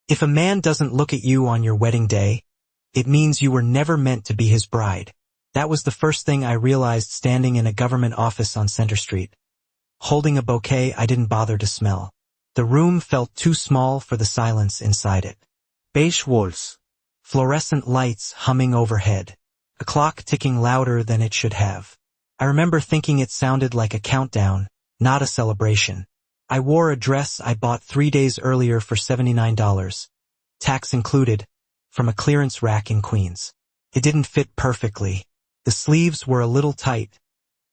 If a man doesn't look at you on your wedding day, it means you were never meant to be his bride. That was the first thing I realized standing in a government office on Center Street, holding a bouquet I didn't bother to smell. The room felt too small for the silence inside it. Beige walls, fluorescent lights humming overhead, a clock ticking louder than it should have. I remember thinking it sounded like a countdown, not a celebration. I wore a dress I bought 3 days earlier for $79, tax included, from a clearance rack in Queens. It didn't fit perfectly. The sleeves were a little tight,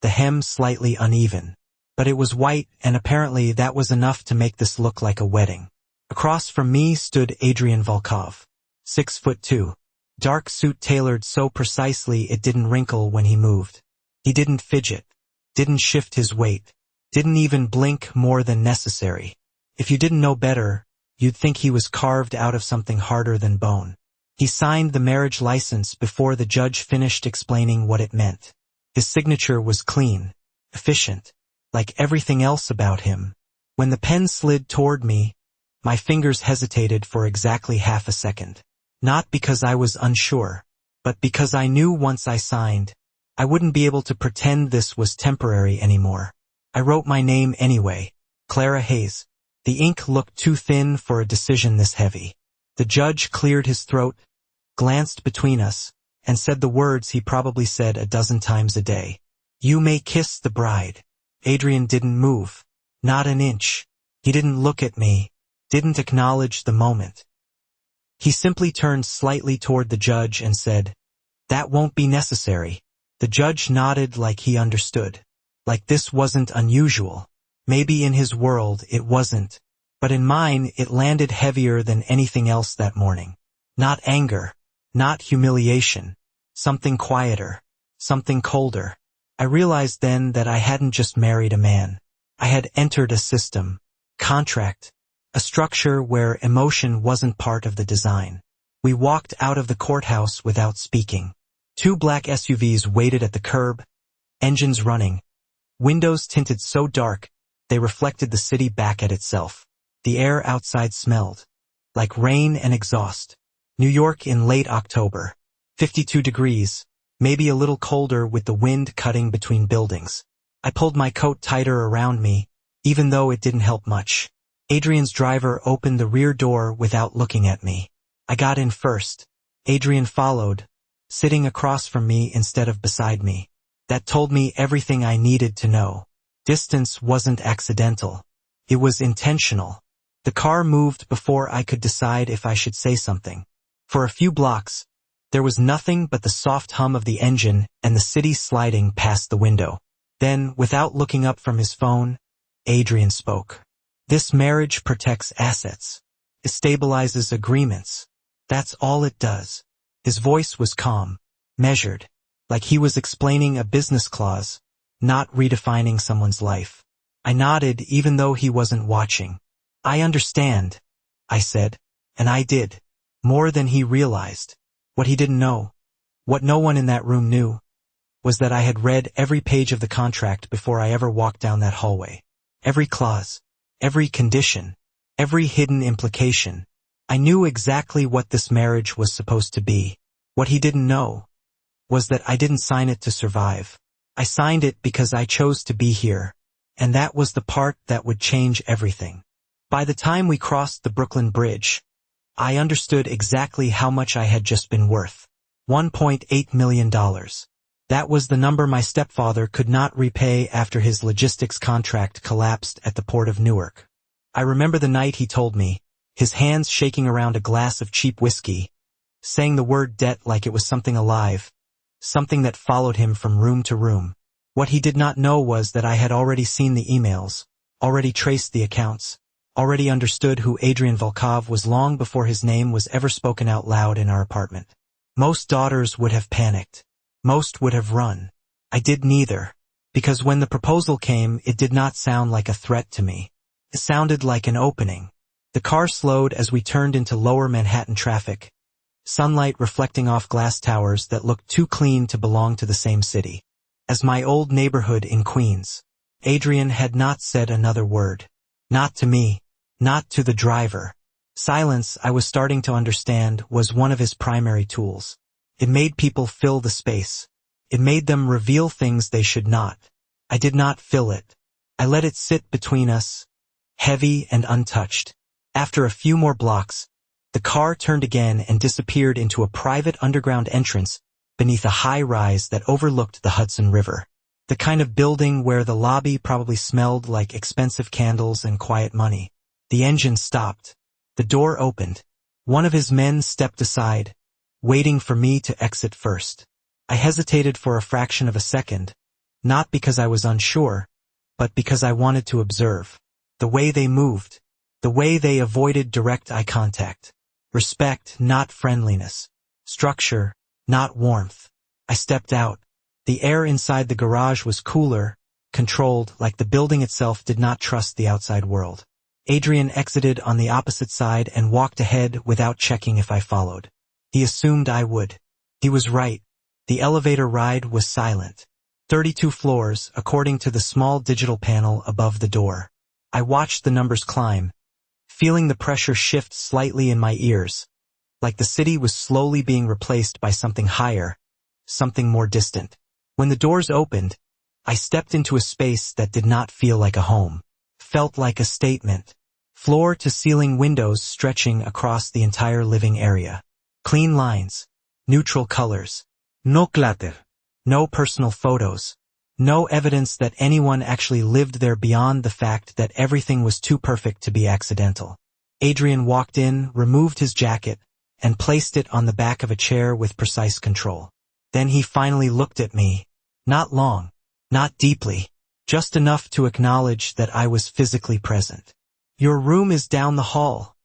the hem slightly uneven. But it was white, and apparently that was enough to make this look like a wedding. Across from me stood Adrian Volkov, 6'2", dark suit tailored so precisely it didn't wrinkle when he moved. He didn't fidget, didn't shift his weight, didn't even blink more than necessary. If you didn't know better, you'd think he was carved out of something harder than bone. He signed the marriage license before the judge finished explaining what it meant. His signature was clean, efficient, like everything else about him. When the pen slid toward me, my fingers hesitated for exactly half a second. Not because I was unsure, but because I knew once I signed, I wouldn't be able to pretend this was temporary anymore. I wrote my name anyway, Clara Hayes. The ink looked too thin for a decision this heavy. The judge cleared his throat, glanced between us, and said the words he probably said a dozen times a day. "You may kiss the bride." Adrian didn't move, not an inch. He didn't look at me, didn't acknowledge the moment. He simply turned slightly toward the judge and said, "That won't be necessary." The judge nodded like he understood, like this wasn't unusual. Maybe in his world it wasn't, but in mine it landed heavier than anything else that morning. Not anger, not humiliation, something quieter, something colder. I realized then that I hadn't just married a man. I had entered a system, contract, a structure where emotion wasn't part of the design. We walked out of the courthouse without speaking. 2 black SUVs waited at the curb, engines running, windows tinted so dark they reflected the city back at itself. The air outside smelled like rain and exhaust. New York in late October, 52 degrees, maybe a little colder with the wind cutting between buildings. I pulled my coat tighter around me, even though it didn't help much. Adrian's driver opened the rear door without looking at me. I got in first. Adrian followed, sitting across from me instead of beside me. That told me everything I needed to know. Distance wasn't accidental. It was intentional. The car moved before I could decide if I should say something. For a few blocks, there was nothing but the soft hum of the engine and the city sliding past the window. Then, without looking up from his phone, Adrian spoke. "This marriage protects assets. It stabilizes agreements. That's all it does." His voice was calm, measured, like he was explaining a business clause, not redefining someone's life. I nodded even though he wasn't watching. "I understand," I said, and I did, more than he realized. What he didn't know, what no one in that room knew, was that I had read every page of the contract before I ever walked down that hallway. Every clause, every condition, every hidden implication. I knew exactly what this marriage was supposed to be. What he didn't know was that I didn't sign it to survive. I signed it because I chose to be here, and that was the part that would change everything. By the time we crossed the Brooklyn Bridge, I understood exactly how much I had just been worth. $1.8 million. That was the number my stepfather could not repay after his logistics contract collapsed at the port of Newark. I remember the night he told me, his hands shaking around a glass of cheap whiskey, saying the word debt like it was something alive, something that followed him from room to room. What he did not know was that I had already seen the emails, already traced the accounts, already understood who Adrian Volkov was long before his name was ever spoken out loud in our apartment. Most daughters would have panicked. Most would have run. I did neither, because when the proposal came, it did not sound like a threat to me. It sounded like an opening. The car slowed as we turned into lower Manhattan traffic, sunlight reflecting off glass towers that looked too clean to belong to the same city as my old neighborhood in Queens. Adrian had not said another word. Not to me. Not to the driver. Silence, I was starting to understand, was one of his primary tools. It made people fill the space. It made them reveal things they should not. I did not fill it. I let it sit between us, heavy and untouched. After a few more blocks, the car turned again and disappeared into a private underground entrance beneath a high rise that overlooked the Hudson River. The kind of building where the lobby probably smelled like expensive candles and quiet money. The engine stopped. The door opened. One of his men stepped aside, waiting for me to exit first. I hesitated for a fraction of a second, not because I was unsure, but because I wanted to observe. The way they moved. The way they avoided direct eye contact. Respect, not friendliness. Structure, not warmth. I stepped out. The air inside the garage was cooler, controlled, like the building itself did not trust the outside world. Adrian exited on the opposite side and walked ahead without checking if I followed. He assumed I would. He was right. The elevator ride was silent. 32 floors, according to the small digital panel above the door. I watched the numbers climb, feeling the pressure shift slightly in my ears, like the city was slowly being replaced by something higher, something more distant. When the doors opened, I stepped into a space that did not feel like a home. Felt like a statement. Floor-to-ceiling windows stretching across the entire living area. Clean lines. Neutral colors. No clutter. No personal photos. No evidence that anyone actually lived there beyond the fact that everything was too perfect to be accidental. Adrian walked in, removed his jacket, and placed it on the back of a chair with precise control. Then he finally looked at me. Not long. Not deeply. Just enough to acknowledge that I was physically present. "Your room is down the hall,"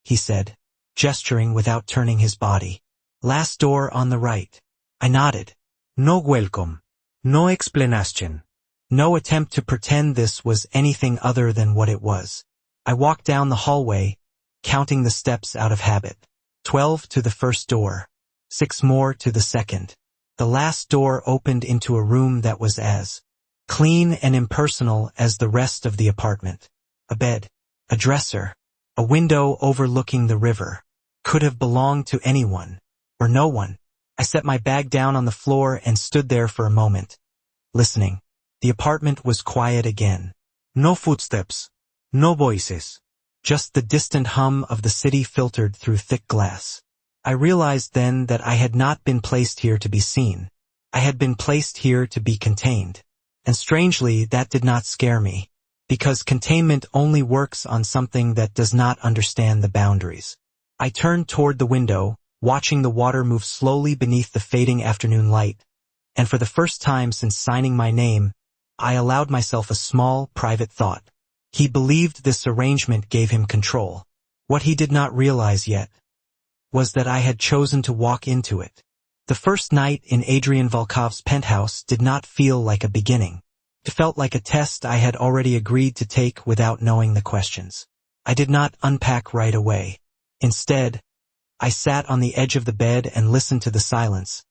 he said, gesturing without turning his body. "Last door on the right." I nodded. No welcome. No explanation. No attempt to pretend this was anything other than what it was. I walked down the hallway, counting the steps out of habit. 12 to the first door. 6 more to the second. The last door opened into a room that was as clean and impersonal as the rest of the apartment. A bed. A dresser. A window overlooking the river. Could have belonged to anyone. Or no one. I set my bag down on the floor and stood there for a moment, listening. The apartment was quiet again. No footsteps. No voices. Just the distant hum of the city filtered through thick glass. I realized then that I had not been placed here to be seen. I had been placed here to be contained. And strangely, that did not scare me. Because containment only works on something that does not understand the boundaries. I turned toward the window, watching the water move slowly beneath the fading afternoon light, and for the first time since signing my name, I allowed myself a small, private thought. He believed this arrangement gave him control. What he did not realize yet was that I had chosen to walk into it. The first night in Adrian Volkov's penthouse did not feel like a beginning. It felt like a test I had already agreed to take without knowing the questions. I did not unpack right away. Instead, I sat on the edge of the bed and listened to the silence,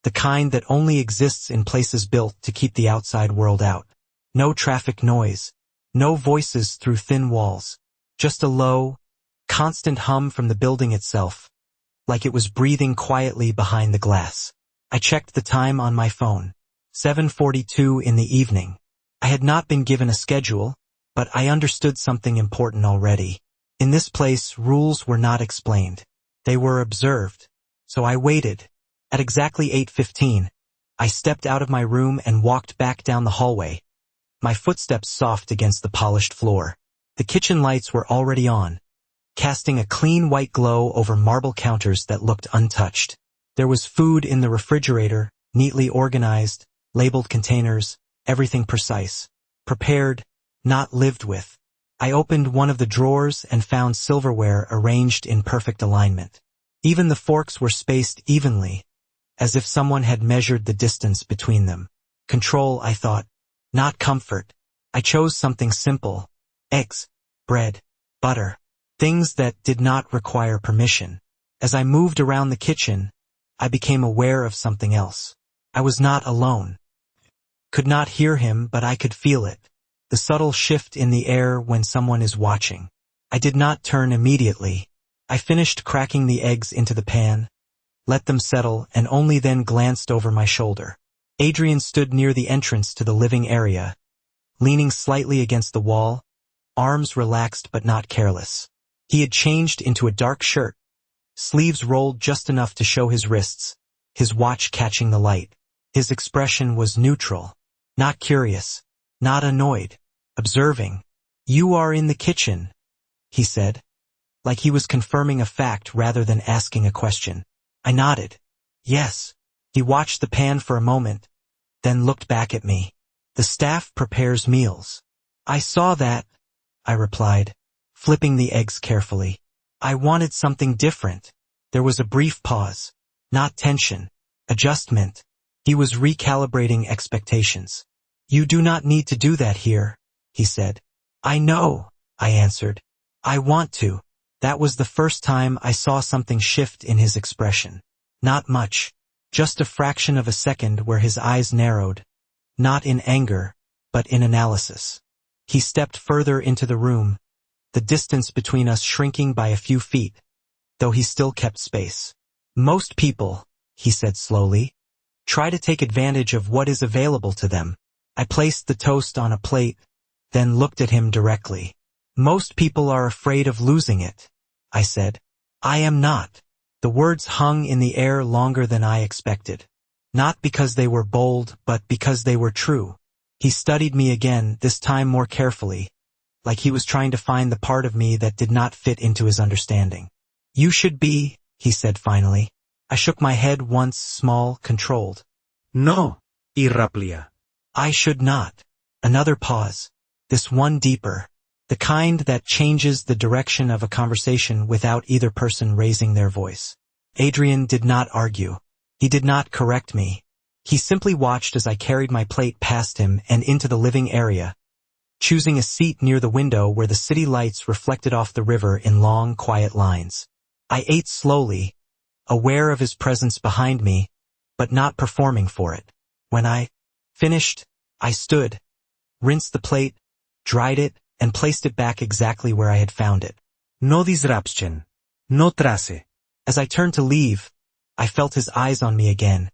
the kind that only exists in places built to keep the outside world out. No traffic noise, no voices through thin walls, just a low, constant hum from the building itself, like it was breathing quietly behind the glass. I checked the time on my phone. 7:42 in the evening. I had not been given a schedule, but I understood something important already. In this place, rules were not explained. They were observed. So I waited. At exactly 8:15, I stepped out of my room and walked back down the hallway, my footsteps soft against the polished floor. The kitchen lights were already on, casting a clean white glow over marble counters that looked untouched. There was food in the refrigerator, neatly organized, labeled containers, everything precise. Prepared, not lived with. I opened one of the drawers and found silverware arranged in perfect alignment. Even the forks were spaced evenly, as if someone had measured the distance between them. Control, I thought, not comfort. I chose something simple. Eggs, bread, butter. Things that did not require permission. As I moved around the kitchen, I became aware of something else. I was not alone. Could not hear him, but I could feel it. The subtle shift in the air when someone is watching. I did not turn immediately. I finished cracking the eggs into the pan, let them settle, and only then glanced over my shoulder. Adrian stood near the entrance to the living area, leaning slightly against the wall, arms relaxed but not careless. He had changed into a dark shirt, sleeves rolled just enough to show his wrists, his watch catching the light. His expression was neutral, not curious, not annoyed, observing. "You are in the kitchen," he said, like he was confirming a fact rather than asking a question. I nodded. Yes. He watched the pan for a moment, then looked back at me. "The staff prepares meals." "I saw that," I replied, flipping the eggs carefully. "I wanted something different." There was a brief pause. Not tension. Adjustment. He was recalibrating expectations. "You do not need to do that here," he said. "I know," I answered. "I want to." That was the first time I saw something shift in his expression. Not much. Just a fraction of a second where his eyes narrowed. Not in anger, but in analysis. He stepped further into the room, the distance between us shrinking by a few feet, though he still kept space. "Most people," he said slowly, "try to take advantage of what is available to them." I placed the toast on a plate, then looked at him directly. "Most people are afraid of losing it," I said. "I am not." The words hung in the air longer than I expected. Not because they were bold, but because they were true. He studied me again, this time more carefully, like he was trying to find the part of me that did not fit into his understanding. "You should be," he said finally. I shook my head once, small, controlled. No, irraplia. "I should not." Another pause. This one deeper. The kind that changes the direction of a conversation without either person raising their voice. Adrian did not argue. He did not correct me. He simply watched as I carried my plate past him and into the living area, choosing a seat near the window where the city lights reflected off the river in long, quiet lines. I ate slowly, aware of his presence behind me, but not performing for it. When I finished, I stood, rinsed the plate, dried it, and placed it back exactly where I had found it. No disruption. No trace. As I turned to leave, I felt his eyes on me again.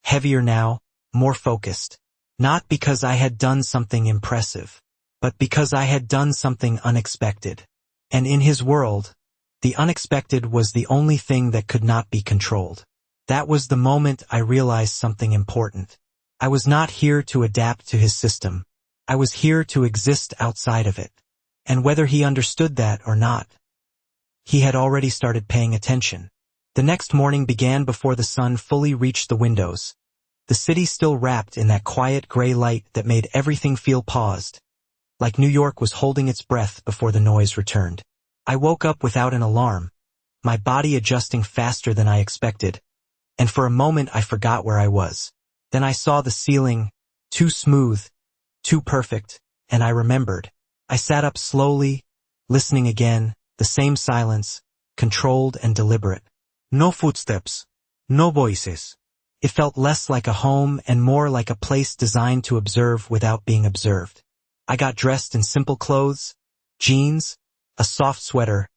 Heavier now, more focused. Not because I had done something impressive, but because I had done something unexpected. And in his world, the unexpected was the only thing that could not be controlled. That was the moment I realized something important. I was not here to adapt to his system. I was here to exist outside of it. And whether he understood that or not, he had already started paying attention. The next morning began before the sun fully reached the windows. The city still wrapped in that quiet gray light that made everything feel paused, like New York was holding its breath before the noise returned. I woke up without an alarm, my body adjusting faster than I expected, and for a moment I forgot where I was. Then I saw the ceiling, too smooth, too perfect, and I remembered. I sat up slowly, listening again, the same silence, controlled and deliberate. No footsteps. No voices. It felt less like a home and more like a place designed to observe without being observed. I got dressed in simple clothes, jeans, a soft sweater,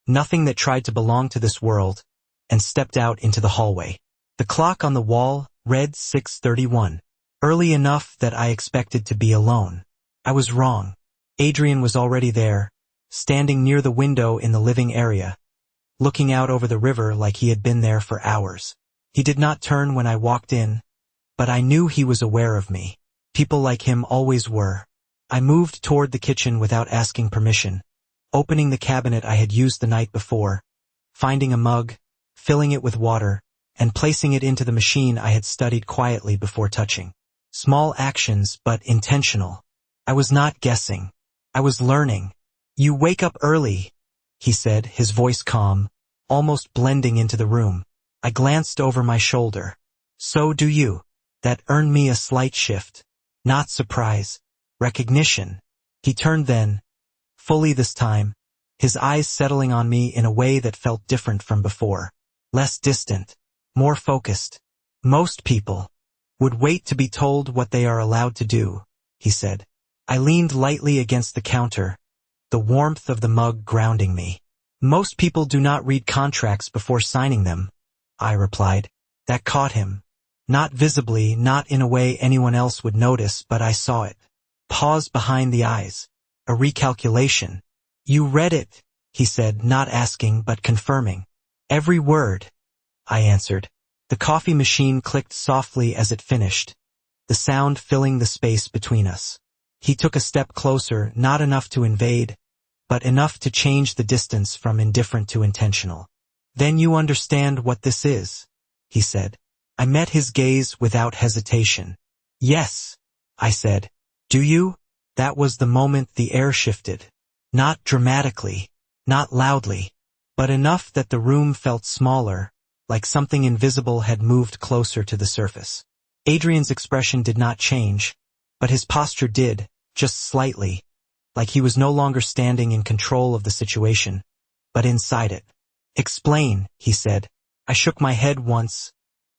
nothing that tried to belong to this world, and stepped out into the hallway. The clock on the wall read 6:31. Early enough that I expected to be alone. I was wrong. Adrian was already there, standing near the window in the living area, looking out over the river like he had been there for hours. He did not turn when I walked in, but I knew he was aware of me. People like him always were. I moved toward the kitchen without asking permission, opening the cabinet I had used the night before, finding a mug, filling it with water, and placing it into the machine I had studied quietly before touching. Small actions, but intentional. I was not guessing. I was learning. "You wake up early," he said, his voice calm, almost blending into the room. I glanced over my shoulder. "So do you." That earned me a slight shift. Not surprise. Recognition. He turned then, fully this time, his eyes settling on me in a way that felt different from before. Less distant. More focused. "Most people would wait to be told what they are allowed to do," he said. I leaned lightly against the counter, the warmth of the mug grounding me. Most people do not read contracts before signing them, I replied. That caught him. Not visibly, not in a way anyone else would notice, but I saw it. Pause behind the eyes. A recalculation. You read it, he said, not asking but confirming. Every word, I answered. The coffee machine clicked softly as it finished, the sound filling the space between us. He took a step closer, not enough to invade, but enough to change the distance from indifferent to intentional. Then you understand what this is, he said. I met his gaze without hesitation. Yes, I said. Do you? That was the moment the air shifted. Not dramatically, not loudly, but enough that the room felt smaller, like something invisible had moved closer to the surface. Adrian's expression did not change, but his posture did, just slightly, like he was no longer standing in control of the situation, but inside it. Explain, he said. I shook my head once,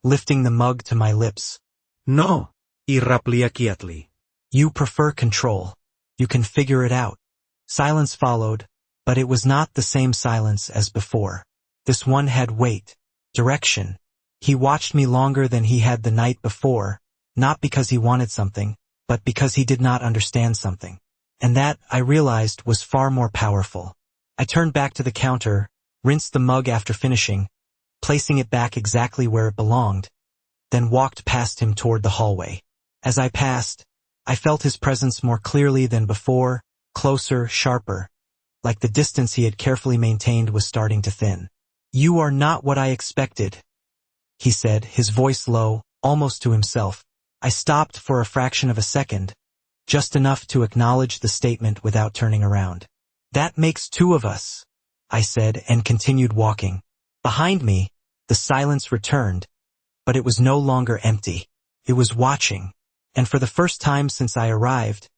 lifting the mug to my lips. No, irraplia quietly. You prefer control. You can figure it out. Silence followed, but it was not the same silence as before. This one had weight, direction. He watched me longer than he had the night before, not because he wanted something, but because he did not understand something. And that, I realized, was far more powerful. I turned back to the counter, rinsed the mug after finishing, placing it back exactly where it belonged, then walked past him toward the hallway. As I passed, I felt his presence more clearly than before, closer, sharper, like the distance he had carefully maintained was starting to thin. You are not what I expected, he said, his voice low, almost to himself. I stopped for a fraction of a second, just enough to acknowledge the statement without turning around. That makes two of us, I said, and continued walking. Behind me, the silence returned, but it was no longer empty. It was watching, and for the first time since I arrived,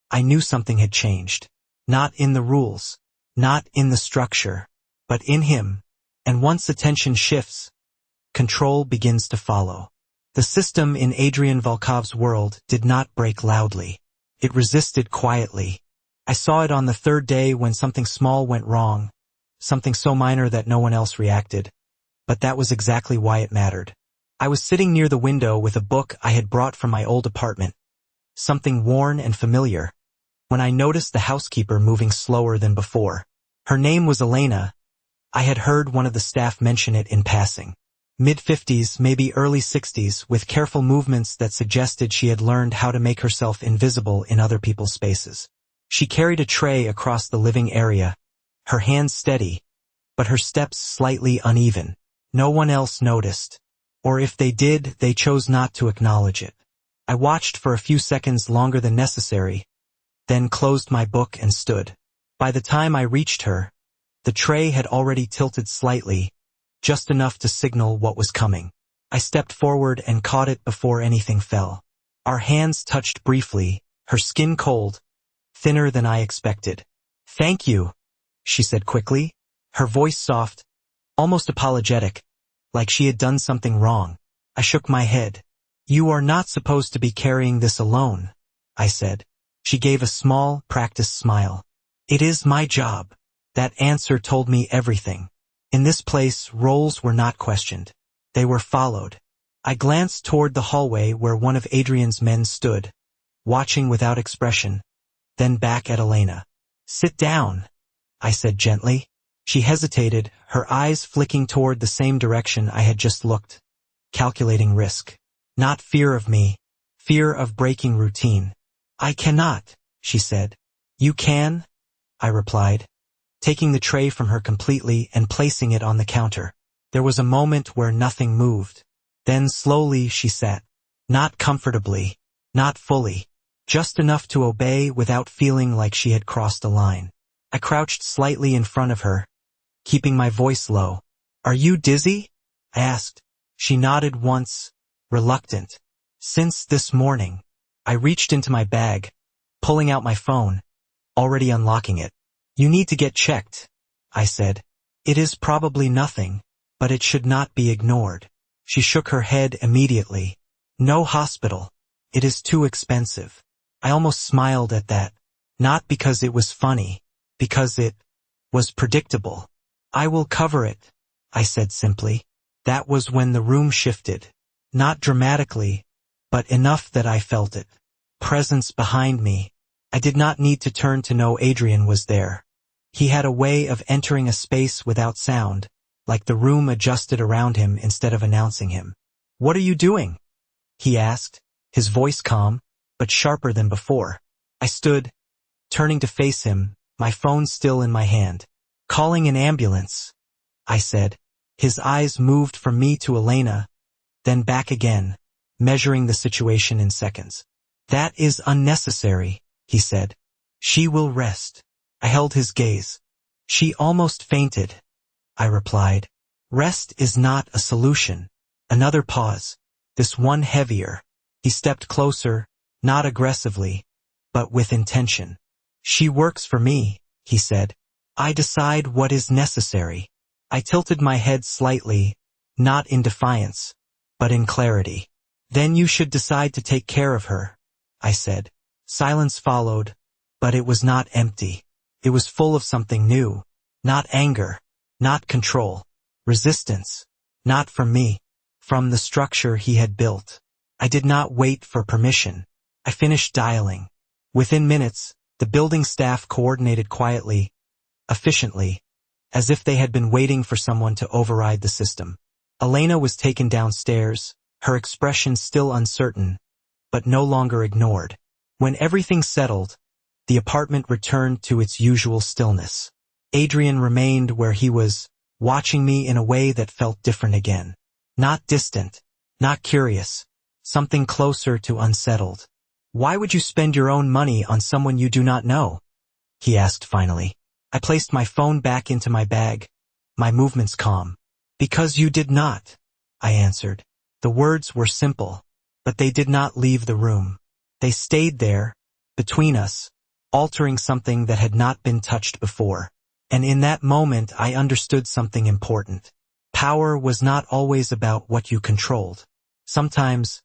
I knew something had changed. Not in the rules, not in the structure, but in him. And once attention shifts, control begins to follow. The system in Adrian Volkov's world did not break loudly. It resisted quietly. I saw it on the third day when something small went wrong, something so minor that no one else reacted. But that was exactly why it mattered. I was sitting near the window with a book I had brought from my old apartment, something worn and familiar, when I noticed the housekeeper moving slower than before. Her name was Elena. I had heard one of the staff mention it in passing. Mid-50s, maybe early 60s, with careful movements that suggested she had learned how to make herself invisible in other people's spaces. She carried a tray across the living area, her hands steady, but her steps slightly uneven. No one else noticed, or if they did, they chose not to acknowledge it. I watched for a few seconds longer than necessary, then closed my book and stood. By the time I reached her, the tray had already tilted slightly, just enough to signal what was coming. I stepped forward and caught it before anything fell. Our hands touched briefly, her skin cold, thinner than I expected. Thank you, she said quickly, her voice soft, almost apologetic, like she had done something wrong. I shook my head. You are not supposed to be carrying this alone, I said. She gave a small, practiced smile. It is my job. That answer told me everything. In this place, roles were not questioned. They were followed. I glanced toward the hallway where one of Adrian's men stood, watching without expression, then back at Elena. Sit down, I said gently. She hesitated, her eyes flicking toward the same direction I had just looked, calculating risk. Not fear of me, fear of breaking routine. I cannot, she said. You can, I replied, taking the tray from her completely and placing it on the counter. There was a moment where nothing moved. Then slowly she sat. Not comfortably, not fully, just enough to obey without feeling like she had crossed a line. I crouched slightly in front of her, keeping my voice low. Are you dizzy? I asked. She nodded once, reluctant. Since this morning. I reached into my bag, pulling out my phone, already unlocking it. You need to get checked, I said. It is probably nothing, but it should not be ignored. She shook her head immediately. No hospital. It is too expensive. I almost smiled at that, not because it was funny, because it was predictable. I will cover it, I said simply. That was when the room shifted. Not dramatically, but enough that I felt it. Presence behind me. I did not need to turn to know Adrian was there. He had a way of entering a space without sound, like the room adjusted around him instead of announcing him. "What are you doing?" he asked, his voice calm, but sharper than before. I stood, turning to face him, my phone still in my hand. "Calling an ambulance," I said. His eyes moved from me to Elena, then back again, measuring the situation in seconds. "That is unnecessary," he said. "She will rest." I held his gaze. "She almost fainted," I replied. "Rest is not a solution." Another pause, this one heavier. He stepped closer, not aggressively, but with intention. "She works for me," he said. "I decide what is necessary." I tilted my head slightly, not in defiance, but in clarity. "Then you should decide to take care of her," I said. Silence followed, but it was not empty. It was full of something new. Not anger, not control, resistance. Not from me, from the structure he had built. I did not wait for permission. I finished dialing. Within minutes, the building staff coordinated quietly, efficiently, as if they had been waiting for someone to override the system. Elena was taken downstairs, her expression still uncertain, but no longer ignored. When everything settled, the apartment returned to its usual stillness. Adrian remained where he was, watching me in a way that felt different again. Not distant, not curious, something closer to unsettled. "Why would you spend your own money on someone you do not know?" he asked finally. I placed my phone back into my bag, my movements calm. "Because you did not," I answered. The words were simple, but they did not leave the room. They stayed there, between us, altering something that had not been touched before. And in that moment I understood something important. Power was not always about what you controlled. Sometimes,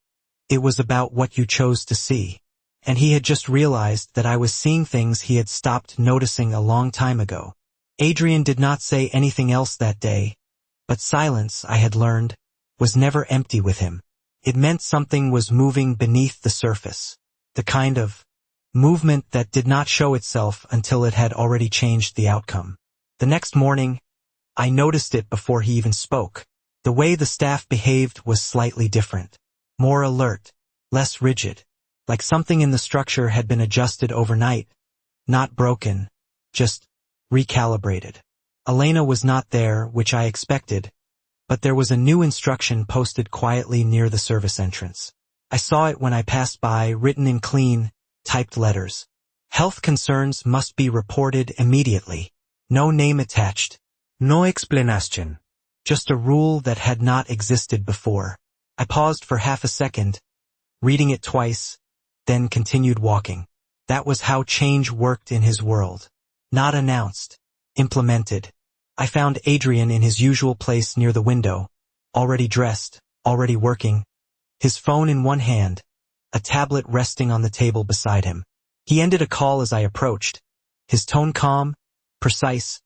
it was about what you chose to see. And he had just realized that I was seeing things he had stopped noticing a long time ago. Adrian did not say anything else that day, but silence, I had learned, was never empty with him. It meant something was moving beneath the surface. The kind of movement that did not show itself until it had already changed the outcome. The next morning, I noticed it before he even spoke. The way the staff behaved was slightly different. More alert, less rigid. Like something in the structure had been adjusted overnight, not broken, just recalibrated. Elena was not there, which I expected, but there was a new instruction posted quietly near the service entrance. I saw it when I passed by, written in clean, typed letters. Health concerns must be reported immediately. No name attached. No explanation. Just a rule that had not existed before. I paused for half a second, reading it twice, then continued walking. That was how change worked in his world. Not announced, implemented. I found Adrian in his usual place near the window, already dressed, already working, his phone in one hand, a tablet resting on the table beside him. He ended a call as I approached, his tone calm, precise,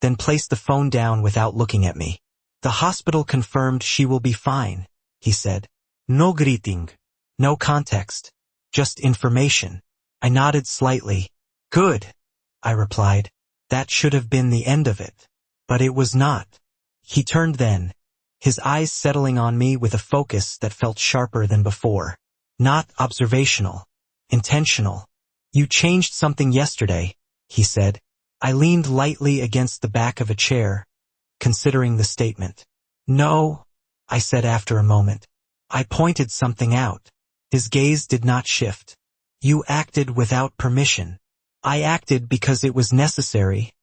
then placed the phone down without looking at me. "The hospital confirmed she will be fine," he said. No greeting, no context. Just information. I nodded slightly. "Good," I replied. That should have been the end of it. But it was not. He turned then, his eyes settling on me with a focus that felt sharper than before. Not observational. Intentional. "You changed something yesterday," he said. I leaned lightly against the back of a chair, considering the statement. "No," I said after a moment. "I pointed something out." His gaze did not shift. "You acted without permission." "I acted because it was necessary,"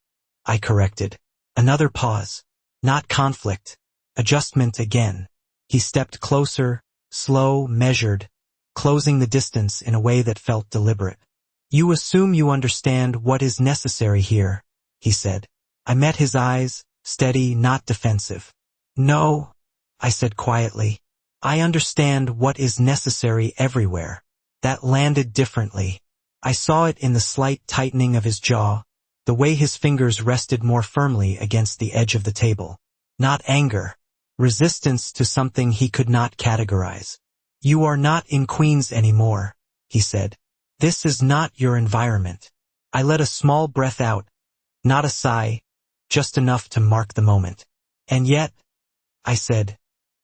I corrected. Another pause. Not conflict. Adjustment again. He stepped closer, slow, measured, closing the distance in a way that felt deliberate. "You assume you understand what is necessary here," he said. I met his eyes, steady, not defensive. "No," I said quietly. "I understand what is necessary everywhere." That landed differently. I saw it in the slight tightening of his jaw, the way his fingers rested more firmly against the edge of the table. Not anger. Resistance to something he could not categorize. "You are not in Queens anymore," he said. "This is not your environment." I let a small breath out, not a sigh, just enough to mark the moment. "And yet," I said,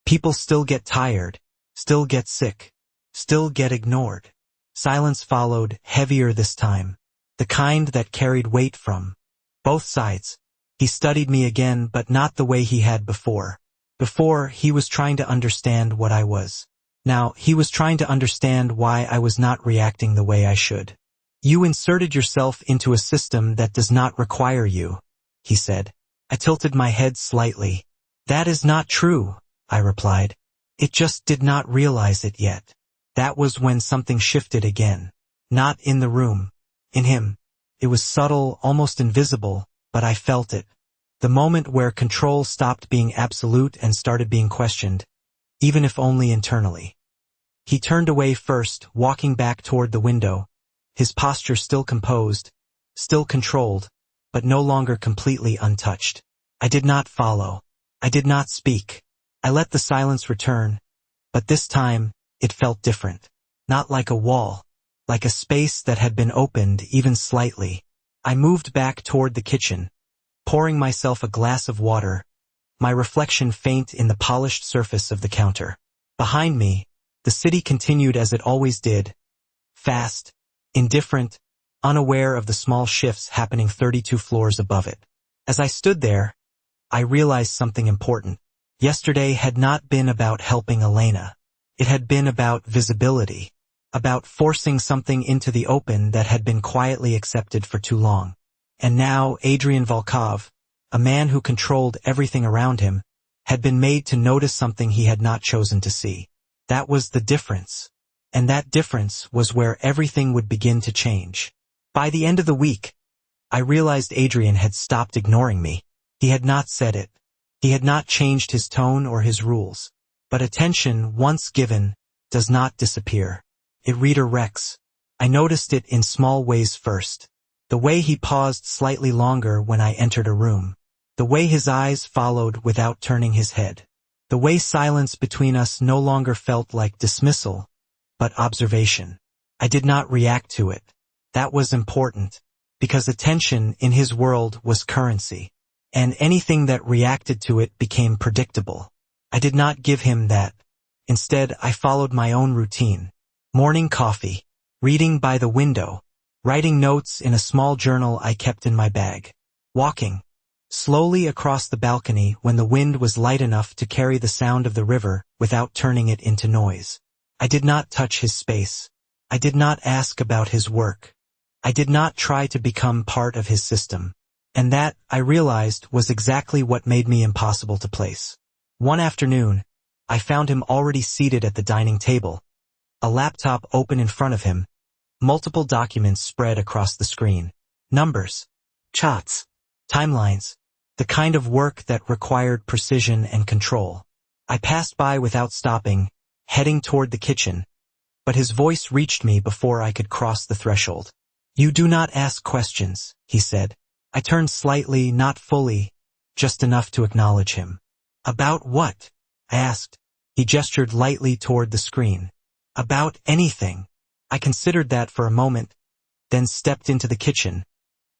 "people still get tired, still get sick, still get ignored." Silence followed, heavier this time, the kind that carried weight from both sides. He studied me again, but not the way he had before. Before, he was trying to understand what I was. Now, he was trying to understand why I was not reacting the way I should. "You inserted yourself into a system that does not require you," he said. I tilted my head slightly. "That is not true," I replied. "It just did not realize it yet." That was when something shifted again. Not in the room. In him. It was subtle, almost invisible, but I felt it. The moment where control stopped being absolute and started being questioned, even if only internally. He turned away first, walking back toward the window, his posture still composed, still controlled, but no longer completely untouched. I did not follow. I did not speak. I let the silence return, but this time, it felt different. Not like a wall, like a space that had been opened even slightly. I moved back toward the kitchen, pouring myself a glass of water, my reflection faint in the polished surface of the counter. Behind me, the city continued as it always did, fast, indifferent, unaware of the small shifts happening 32 floors above it. As I stood there, I realized something important. Yesterday had not been about helping Elena. It had been about visibility, about forcing something into the open that had been quietly accepted for too long. And now Adrian Volkov, a man who controlled everything around him, had been made to notice something he had not chosen to see. That was the difference. And that difference was where everything would begin to change. By the end of the week, I realized Adrian had stopped ignoring me. He had not said it. He had not changed his tone or his rules. But attention, once given, does not disappear. It redirects. I noticed it in small ways first. The way he paused slightly longer when I entered a room. The way his eyes followed without turning his head. The way silence between us no longer felt like dismissal, but observation. I did not react to it. That was important, because attention in his world was currency, and anything that reacted to it became predictable. I did not give him that. Instead, I followed my own routine. Morning coffee, reading by the window, writing notes in a small journal I kept in my bag, walking slowly across the balcony when the wind was light enough to carry the sound of the river without turning it into noise. I did not touch his space. I did not ask about his work. I did not try to become part of his system. And that, I realized, was exactly what made me impossible to place. One afternoon, I found him already seated at the dining table, a laptop open in front of him, multiple documents spread across the screen. Numbers, charts, timelines, the kind of work that required precision and control. I passed by without stopping, heading toward the kitchen, but his voice reached me before I could cross the threshold. "You do not ask questions," he said. I turned slightly, not fully, just enough to acknowledge him. "About what?" I asked. He gestured lightly toward the screen. "About anything." I considered that for a moment, then stepped into the kitchen,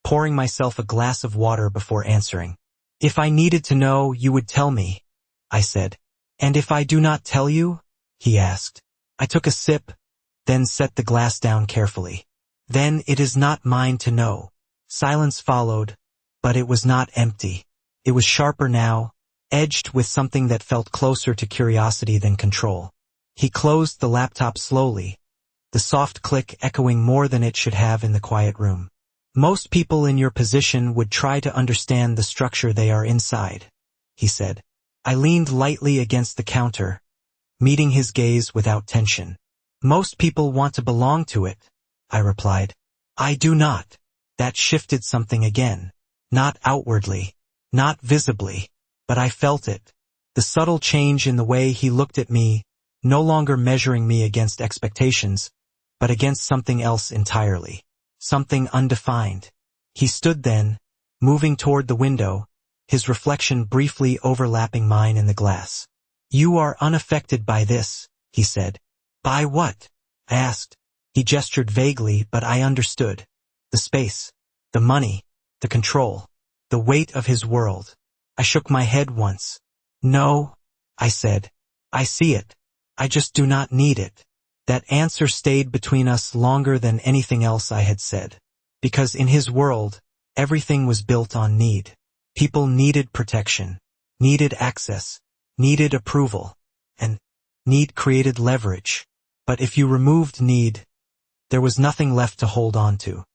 pouring myself a glass of water before answering. "If I needed to know, you would tell me," I said. "And if I do not tell you?" he asked. I took a sip, then set the glass down carefully. "Then it is not mine to know." Silence followed, but it was not empty. It was sharper now, edged with something that felt closer to curiosity than control. He closed the laptop slowly, the soft click echoing more than it should have in the quiet room. "Most people in your position would try to understand the structure they are inside," he said. I leaned lightly against the counter, meeting his gaze without tension. "Most people want to belong to it," I replied. "I do not." That shifted something again. Not outwardly, not visibly, but I felt it. The subtle change in the way he looked at me, no longer measuring me against expectations, but against something else entirely. Something undefined. He stood then, moving toward the window, his reflection briefly overlapping mine in the glass. "You are unaffected by this," he said. "By what?" I asked. He gestured vaguely, but I understood. The space, the money, the control, the weight of his world. I shook my head once. "No," I said. "I see it. I just do not need it." That answer stayed between us longer than anything else I had said. Because in his world, everything was built on need. People needed protection, needed access, needed approval, and need created leverage. But if you removed need, there was nothing left to hold on to.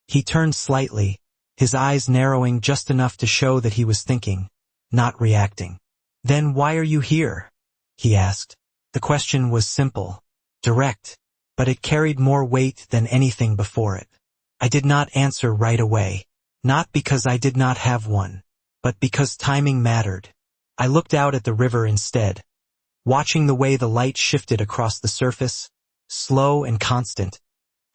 He turned slightly, his eyes narrowing just enough to show that he was thinking, not reacting. "Then why are you here?" he asked. The question was simple, direct, but it carried more weight than anything before it. I did not answer right away, not because I did not have one, but because timing mattered. I looked out at the river instead, watching the way the light shifted across the surface, slow and constant,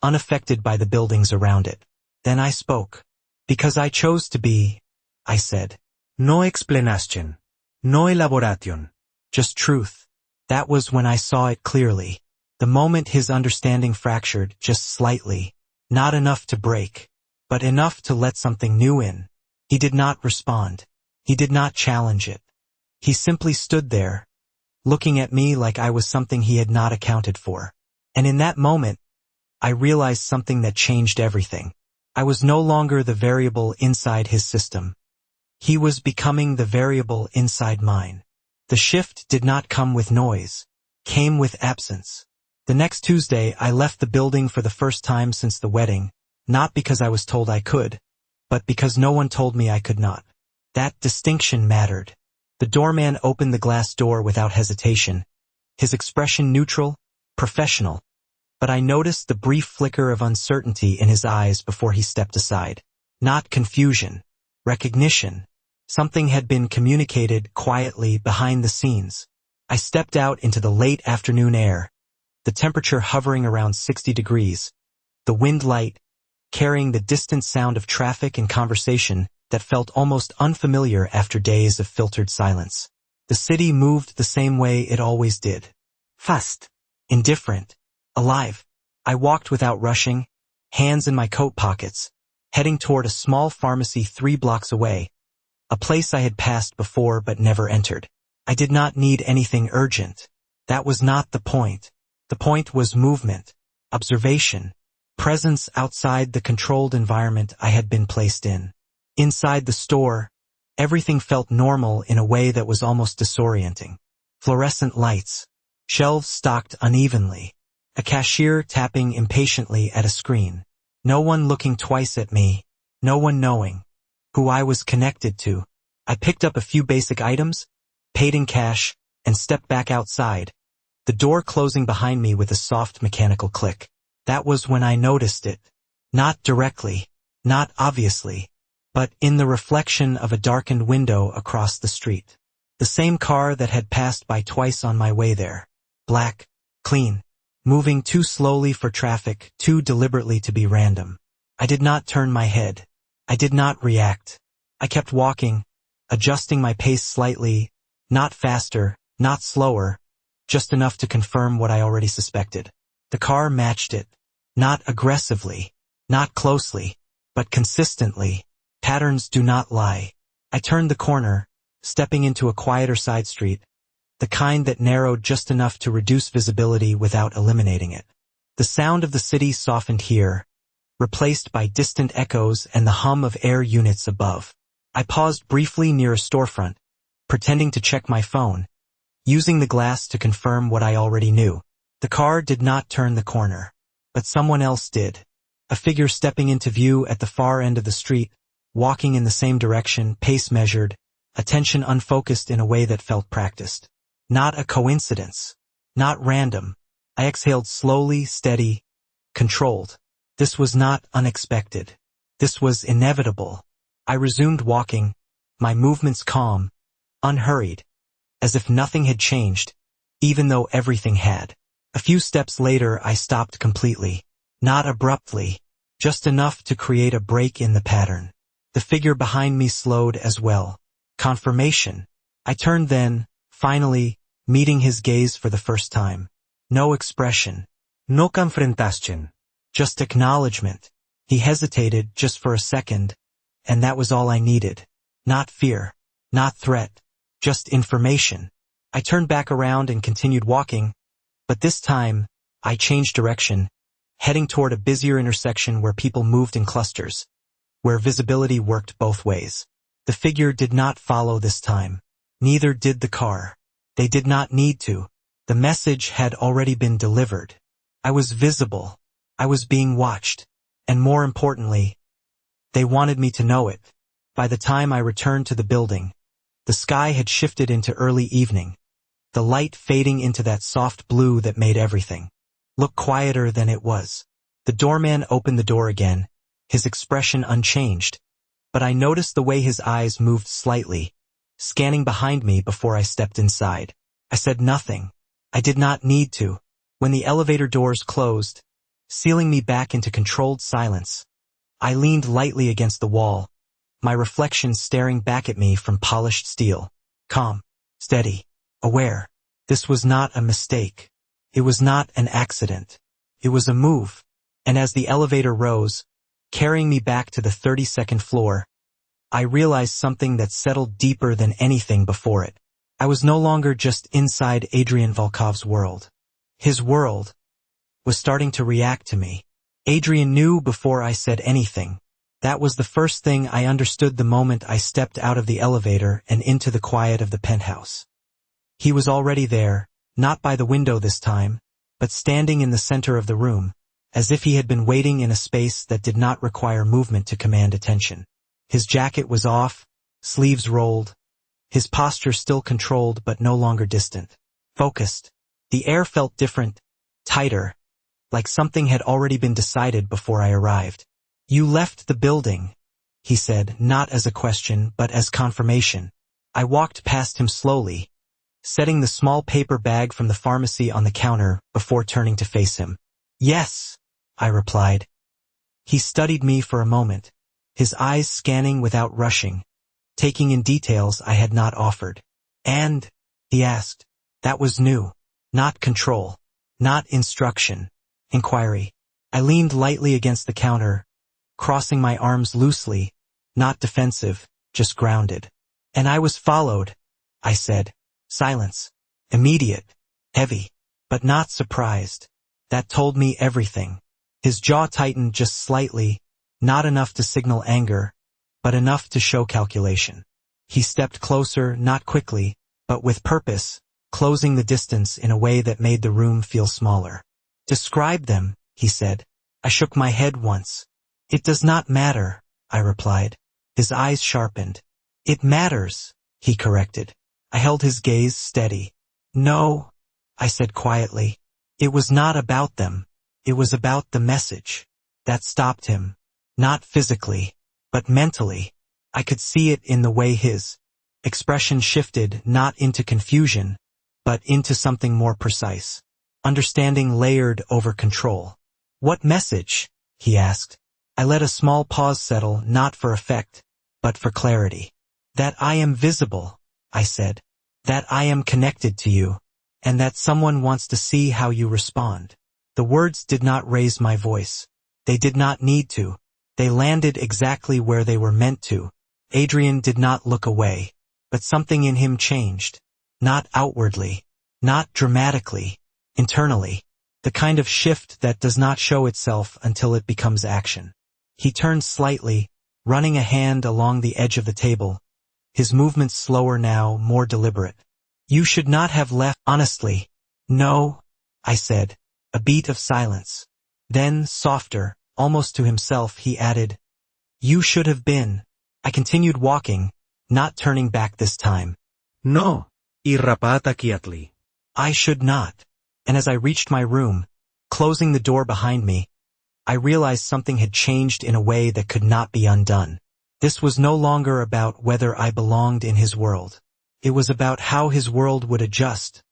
unaffected by the buildings around it. Then I spoke. "Because I chose to be," I said. No explanation. No elaboration. Just truth. That was when I saw it clearly. The moment his understanding fractured, just slightly. Not enough to break, but enough to let something new in. He did not respond. He did not challenge it. He simply stood there, looking at me like I was something he had not accounted for. And in that moment, I realized something that changed everything. I was no longer the variable inside his system. He was becoming the variable inside mine. The shift did not come with noise, came with absence. The next Tuesday, I left the building for the first time since the wedding, not because I was told I could, but because no one told me I could not. That distinction mattered. The doorman opened the glass door without hesitation, his expression neutral, professional, but I noticed the brief flicker of uncertainty in his eyes before he stepped aside. Not confusion, recognition. Something had been communicated quietly behind the scenes. I stepped out into the late afternoon air, the temperature hovering around 60 degrees, the wind light, carrying the distant sound of traffic and conversation that felt almost unfamiliar after days of filtered silence. The city moved the same way it always did. Fast, indifferent, alive. I walked without rushing, hands in my coat pockets, heading toward a small pharmacy 3 blocks away, a place I had passed before but never entered. I did not need anything urgent. That was not the point. The point was movement, observation, presence outside the controlled environment I had been placed in. Inside the store, everything felt normal in a way that was almost disorienting. Fluorescent lights, shelves stocked unevenly, a cashier tapping impatiently at a screen, no one looking twice at me, no one knowing who I was connected to. I picked up a few basic items, paid in cash, and stepped back outside, the door closing behind me with a soft mechanical click. That was when I noticed it. Not directly, not obviously, but in the reflection of a darkened window across the street. The same car that had passed by twice on my way there. Black, clean, moving too slowly for traffic, too deliberately to be random. I did not turn my head. I did not react. I kept walking, adjusting my pace slightly, not faster, not slower, just enough to confirm what I already suspected. The car matched it. Not aggressively, not closely, but consistently. Patterns do not lie. I turned the corner, stepping into a quieter side street, the kind that narrowed just enough to reduce visibility without eliminating it. The sound of the city softened here, replaced by distant echoes and the hum of air units above. I paused briefly near a storefront, pretending to check my phone, using the glass to confirm what I already knew. The car did not turn the corner, but someone else did. A figure stepping into view at the far end of the street, walking in the same direction, pace measured, attention unfocused in a way that felt practiced. Not a coincidence. Not random. I exhaled slowly, steady, controlled. This was not unexpected. This was inevitable. I resumed walking, my movements calm, unhurried, as if nothing had changed, even though everything had. A few steps later I stopped completely. Not abruptly, just enough to create a break in the pattern. The figure behind me slowed as well. Confirmation. I turned then, finally, meeting his gaze for the first time. No expression. No confrontación. Just acknowledgement. He hesitated just for a second, and that was all I needed. Not fear. Not threat. Just information. I turned back around and continued walking, but this time, I changed direction, heading toward a busier intersection where people moved in clusters, where visibility worked both ways. The figure did not follow this time. Neither did the car. They did not need to. The message had already been delivered. I was visible. I was being watched. And more importantly, they wanted me to know it. By the time I returned to the building, the sky had shifted into early evening, the light fading into that soft blue that made everything look quieter than it was. The doorman opened the door again, his expression unchanged, but I noticed the way his eyes moved slightly, scanning behind me before I stepped inside. I said nothing. I did not need to. When the elevator doors closed, sealing me back into controlled silence, I leaned lightly against the wall, my reflection staring back at me from polished steel. Calm, steady, aware. This was not a mistake. It was not an accident. It was a move. And as the elevator rose, carrying me back to the 32nd floor, I realized something that settled deeper than anything before it. I was no longer just inside Adrian Volkov's world. His world was starting to react to me. Adrian knew before I said anything. That was the first thing I understood the moment I stepped out of the elevator and into the quiet of the penthouse. He was already there, not by the window this time, but standing in the center of the room, as if he had been waiting in a space that did not require movement to command attention. His jacket was off, sleeves rolled, his posture still controlled but no longer distant. Focused. The air felt different, tighter, like something had already been decided before I arrived. You left the building, he said, not as a question but as confirmation. I walked past him slowly, setting the small paper bag from the pharmacy on the counter before turning to face him. Yes, I replied. He studied me for a moment, his eyes scanning without rushing, taking in details I had not offered. And, he asked, that was new. Not control. Not instruction. Inquiry. I leaned lightly against the counter, crossing my arms loosely, not defensive, just grounded. And I was followed, I said. Silence. Immediate. Heavy. But not surprised. That told me everything. His jaw tightened just slightly, not enough to signal anger, but enough to show calculation. He stepped closer, not quickly, but with purpose, closing the distance in a way that made the room feel smaller. Describe them, he said. I shook my head once. It does not matter, I replied. His eyes sharpened. It matters, he corrected. I held his gaze steady. No, I said quietly. It was not about them. It was about the message. That stopped him. Not physically, but mentally. I could see it in the way his expression shifted, not into confusion, but into something more precise. Understanding layered over control. What message? He asked. I let a small pause settle, not for effect, but for clarity. That I am visible, I said. That I am connected to you, and that someone wants to see how you respond. The words did not raise my voice. They did not need to. They landed exactly where they were meant to. Adrian did not look away, but something in him changed. Not outwardly, not dramatically, internally. The kind of shift that does not show itself until it becomes action. He turned slightly, running a hand along the edge of the table, his movements slower now, more deliberate. You should not have left, honestly. No, I said. A beat of silence. Then, softer, almost to himself, he added, you should have been. I continued walking, not turning back this time. No, irrapata quietly. I should not. And as I reached my room, closing the door behind me, I realized something had changed in a way that could not be undone. This was no longer about whether I belonged in his world. It was about how his world would adjust,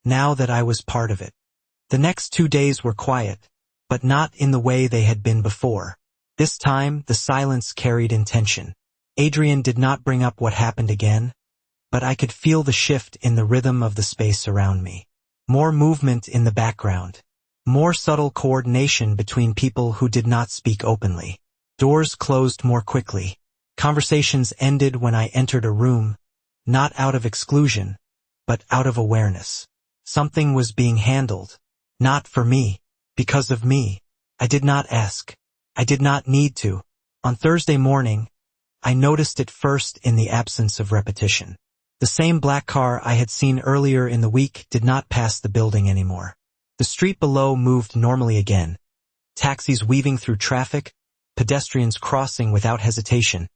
now that I was part of it. The next 2 days were quiet, but not in the way they had been before. This time, the silence carried intention. Adrian did not bring up what happened again, but I could feel the shift in the rhythm of the space around me. More movement in the background. More subtle coordination between people who did not speak openly. Doors closed more quickly. Conversations ended when I entered a room, not out of exclusion, but out of awareness. Something was being handled. Not for me. Because of me. I did not ask. I did not need to. On Thursday morning, I noticed it first in the absence of repetition. The same black car I had seen earlier in the week did not pass the building anymore. The street below moved normally again. Taxis weaving through traffic, pedestrians crossing without hesitation.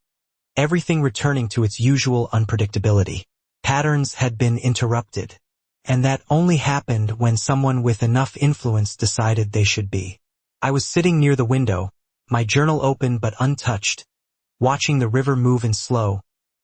Everything returning to its usual unpredictability. Patterns had been interrupted. And that only happened when someone with enough influence decided they should be. I was sitting near the window, my journal open but untouched, watching the river move in slow,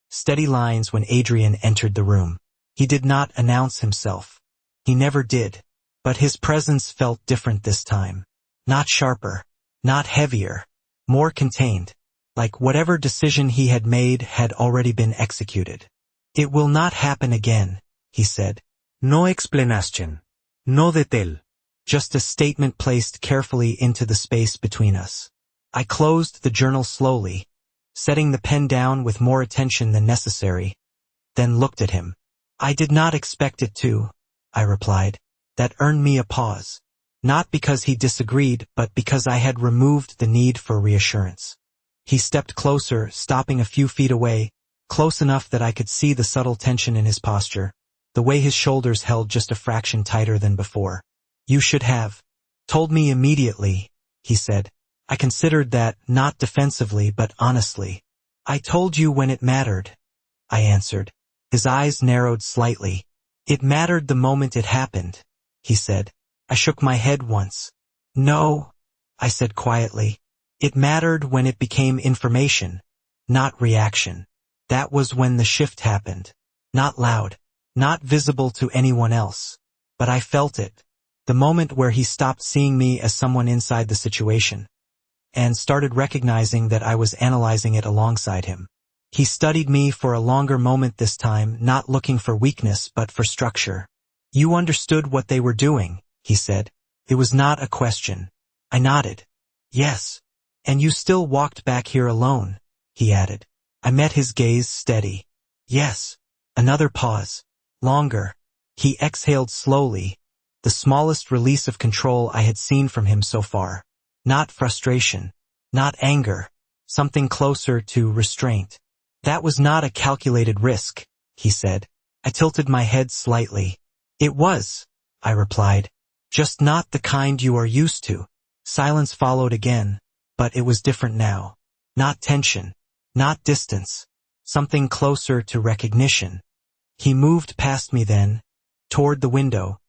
steady lines when Adrian entered the room. He did not announce himself. He never did. But his presence felt different this time. Not sharper. Not heavier. More contained. Like whatever decision he had made had already been executed. It will not happen again, he said. No explanación. No detalle. Just a statement placed carefully into the space between us. I closed the journal slowly, setting the pen down with more attention than necessary, then looked at him. I did not expect it to, I replied. That earned me a pause. Not because he disagreed, but because I had removed the need for reassurance. He stepped closer, stopping a few feet away, close enough that I could see the subtle tension in his posture, the way his shoulders held just a fraction tighter than before. You should have told me immediately, he said. I considered that, not defensively but honestly. I told you when it mattered, I answered. His eyes narrowed slightly. It mattered the moment it happened, he said. I shook my head once. No, I said quietly. It mattered when it became information, not reaction. That was when the shift happened. Not loud, not visible to anyone else. But I felt it. The moment where he stopped seeing me as someone inside the situation, and started recognizing that I was analyzing it alongside him. He studied me for a longer moment this time, not looking for weakness but for structure. You understood what they were doing, he said. It was not a question. I nodded. Yes. And you still walked back here alone, he added. I met his gaze steady. Yes. Another pause. Longer. He exhaled slowly, the smallest release of control I had seen from him so far. Not frustration. Not anger. Something closer to restraint. That was not a calculated risk, he said. I tilted my head slightly. It was, I replied. Just not the kind you are used to. Silence followed again, but it was different now. Not tension. Not distance. Something closer to recognition. He moved past me then, toward the window,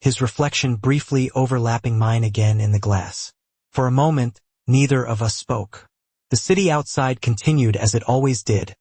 his reflection briefly overlapping mine again in the glass. For a moment, neither of us spoke. The city outside continued as it always did,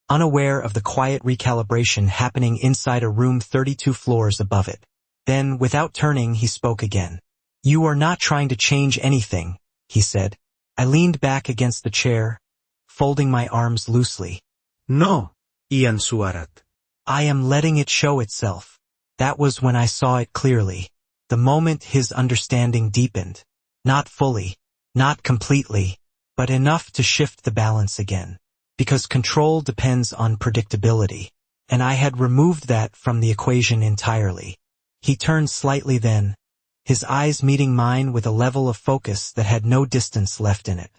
unaware of the quiet recalibration happening inside a room 32 floors above it. Then, without turning, he spoke again. You are not trying to change anything, he said. I leaned back against the chair, folding my arms loosely. No, Ian Suarat. I am letting it show itself. That was when I saw it clearly. The moment his understanding deepened. Not fully, not completely, but enough to shift the balance again. Because control depends on predictability, and I had removed that from the equation entirely. He turned slightly then, his eyes meeting mine with a level of focus that had no distance left in it.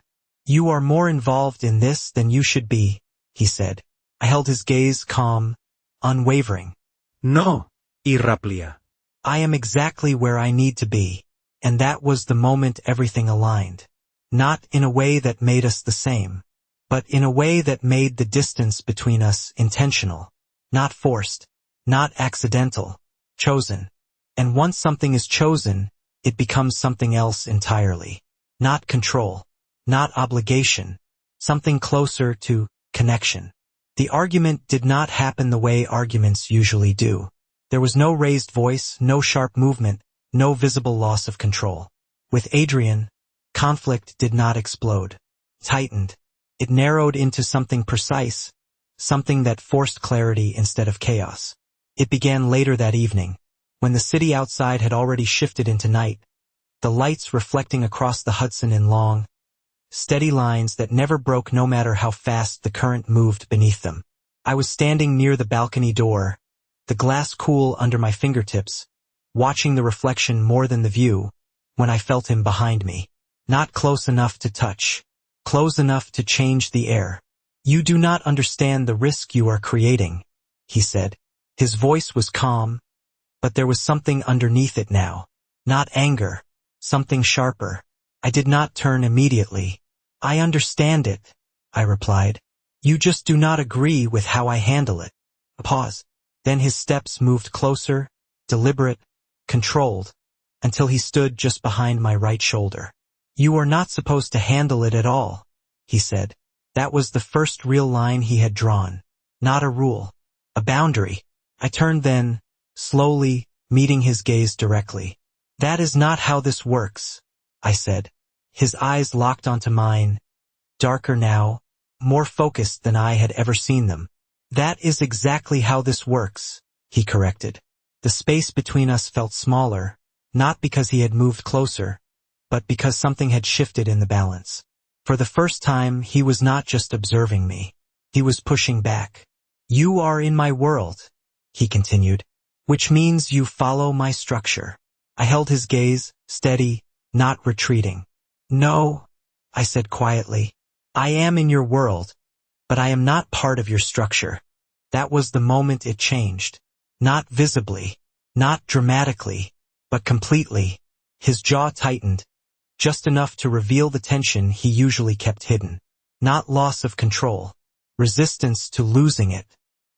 You are more involved in this than you should be, he said. I held his gaze calm, unwavering. No, Irraplia. I am exactly where I need to be, and that was the moment everything aligned. Not in a way that made us the same, but in a way that made the distance between us intentional. Not forced, not accidental, chosen. And once something is chosen, it becomes something else entirely. Not control, not obligation, something closer to connection. The argument did not happen the way arguments usually do. There was no raised voice, no sharp movement, no visible loss of control. With Adrian, conflict did not explode. tightened. It narrowed into something precise, something that forced clarity instead of chaos. It began later that evening, when the city outside had already shifted into night, the lights reflecting across the Hudson in long, steady lines that never broke no matter how fast the current moved beneath them. I was standing near the balcony door, the glass cool under my fingertips, watching the reflection more than the view, when I felt him behind me. Not close enough to touch, close enough to change the air. "You do not understand the risk you are creating," he said. His voice was calm, but there was something underneath it now. Not anger, something sharper. I did not turn immediately. "I understand it," I replied. "You just do not agree with how I handle it." A pause. Then his steps moved closer, deliberate, controlled, until he stood just behind my right shoulder. "You are not supposed to handle it at all," he said. That was the first real line he had drawn. Not a rule. A boundary. I turned then, slowly, meeting his gaze directly. "That is not how this works," I said. His eyes locked onto mine, darker now, more focused than I had ever seen them. "That is exactly how this works," he corrected. The space between us felt smaller, not because he had moved closer, but because something had shifted in the balance. For the first time, he was not just observing me. He was pushing back. "You are in my world," he continued, "which means you follow my structure." I held his gaze, steady, not retreating. "No," I said quietly. "I am in your world, but I am not part of your structure." That was the moment it changed. Not visibly, not dramatically, but completely. His jaw tightened, just enough to reveal the tension he usually kept hidden. Not loss of control, resistance to losing it.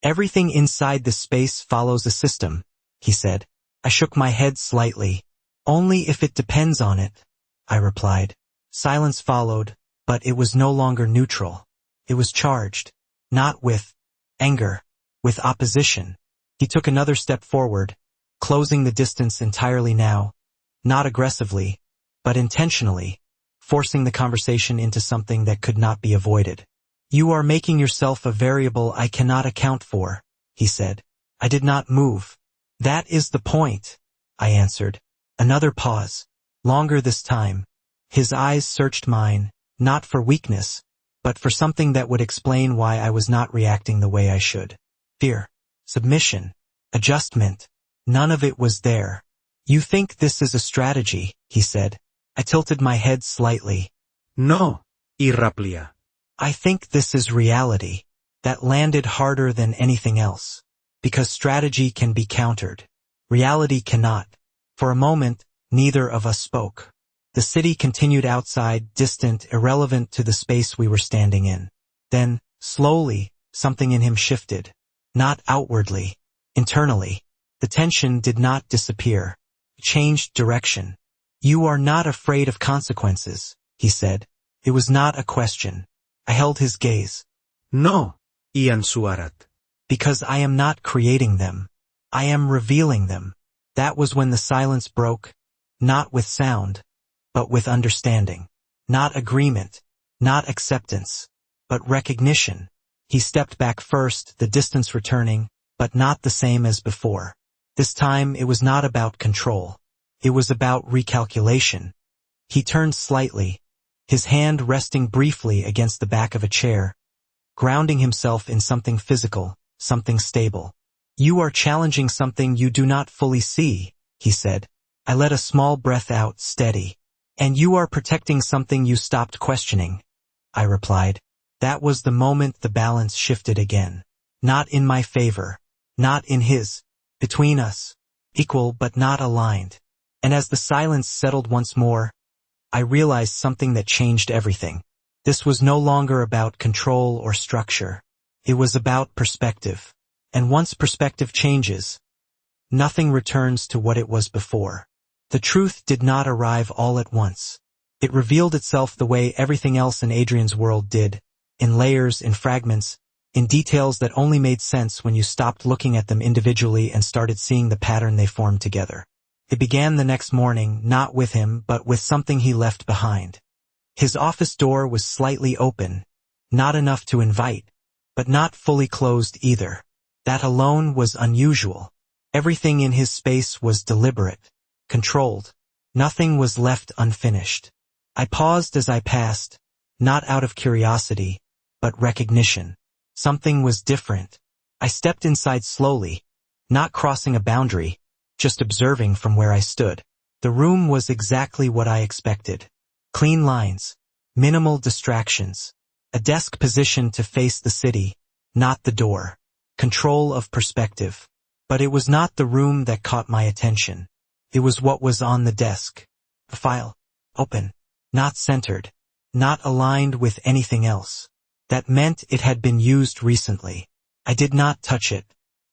"Everything inside this space follows a system," he said. I shook my head slightly. "Only if it depends on it," I replied. Silence followed, but it was no longer neutral. It was charged, not with anger, with opposition. He took another step forward, closing the distance entirely now, not aggressively, but intentionally, forcing the conversation into something that could not be avoided. "You are making yourself a variable I cannot account for," he said. I did not move. "That is the point," I answered. Another pause, longer this time. His eyes searched mine, not for weakness, but for something that would explain why I was not reacting the way I should. Fear, submission, adjustment. None of it was there. "You think this is a strategy," he said. I tilted my head slightly. No, Irraplia. "I think this is reality." That landed harder than anything else. Because strategy can be countered. Reality cannot. For a moment, neither of us spoke. The city continued outside, distant, irrelevant to the space we were standing in. Then, slowly, something in him shifted. Not outwardly, internally. The tension did not disappear. It changed direction. "You are not afraid of consequences," he said. It was not a question. I held his gaze. No, Ian Suarat. "Because I am not creating them. I am revealing them." That was when the silence broke, not with sound, but with understanding. Not agreement, not acceptance, but recognition. He stepped back first, the distance returning, but not the same as before. This time it was not about control. It was about recalculation. He turned slightly, his hand resting briefly against the back of a chair, grounding himself in something physical, something stable. "You are challenging something you do not fully see," he said. I let a small breath out, steady. "And you are protecting something you stopped questioning," I replied. That was the moment the balance shifted again. Not in my favor, not in his. Between us. Equal but not aligned. And as the silence settled once more, I realized something that changed everything. This was no longer about control or structure. It was about perspective. And once perspective changes, nothing returns to what it was before. The truth did not arrive all at once. It revealed itself the way everything else in Adrian's world did, in layers, in fragments, in details that only made sense when you stopped looking at them individually and started seeing the pattern they formed together. It began the next morning, not with him, but with something he left behind. His office door was slightly open, not enough to invite, but not fully closed either. That alone was unusual. Everything in his space was deliberate, controlled. Nothing was left unfinished. I paused as I passed, not out of curiosity, but recognition. Something was different. I stepped inside slowly, not crossing a boundary, just observing from where I stood. The room was exactly what I expected. Clean lines, minimal distractions, a desk positioned to face the city, not the door. Control of perspective. But it was not the room that caught my attention. It was what was on the desk. A file. Open. Not centered. Not aligned with anything else. That meant it had been used recently. I did not touch it.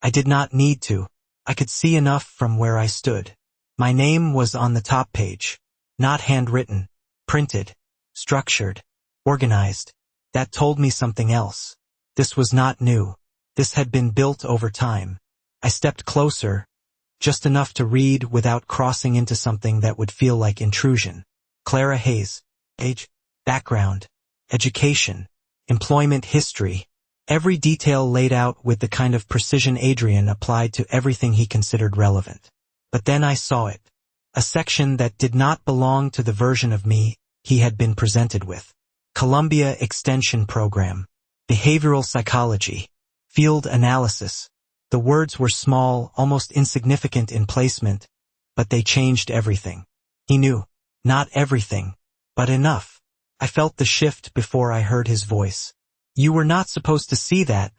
I did not need to. I could see enough from where I stood. My name was on the top page. Not handwritten. Printed. Structured. Organized. That told me something else. This was not new. This had been built over time. I stepped closer, just enough to read without crossing into something that would feel like intrusion. Clara Hayes. Age. Background. Education. Employment history. Every detail laid out with the kind of precision Adrian applied to everything he considered relevant. But then I saw it. A section that did not belong to the version of me he had been presented with. Columbia Extension Program. Behavioral Psychology. Field Analysis. The words were small, almost insignificant in placement, but they changed everything. He knew. Not everything, but enough. I felt the shift before I heard his voice. You were not supposed to see that,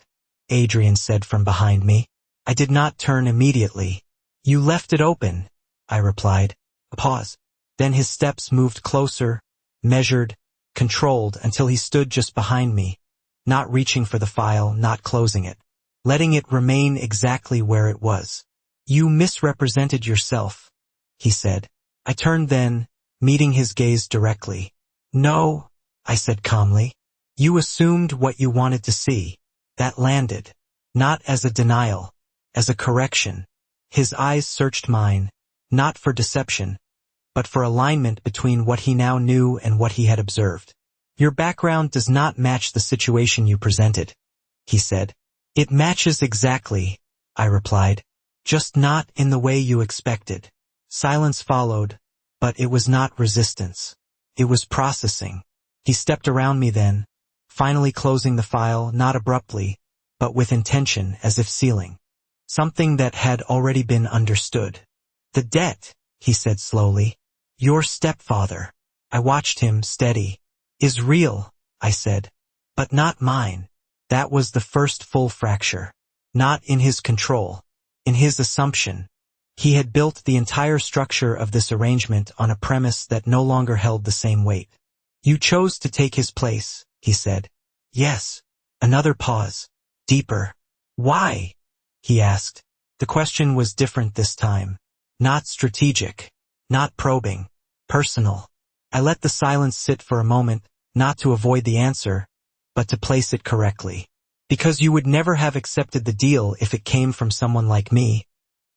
Adrian said from behind me. I did not turn immediately. You left it open, I replied. A pause. Then his steps moved closer, measured, controlled until he stood just behind me, not reaching for the file, not closing it. Letting it remain exactly where it was. You misrepresented yourself, he said. I turned then, meeting his gaze directly. No, I said calmly. You assumed what you wanted to see. That landed. Not as a denial, as a correction. His eyes searched mine, not for deception, but for alignment between what he now knew and what he had observed. Your background does not match the situation you presented, he said. It matches exactly, I replied, just not in the way you expected. Silence followed, but it was not resistance. It was processing. He stepped around me then, finally closing the file not abruptly, but with intention as if sealing. Something that had already been understood. The debt, he said slowly. Your stepfather. I watched him, steady. Is real, I said. But not mine. That was the first full fracture. Not in his control. In his assumption. He had built the entire structure of this arrangement on a premise that no longer held the same weight. You chose to take his place, he said. Yes. Another pause. Deeper. Why? He asked. The question was different this time. Not strategic. Not probing. Personal. I let the silence sit for a moment, not to avoid the answer, but to place it correctly. Because you would never have accepted the deal if it came from someone like me,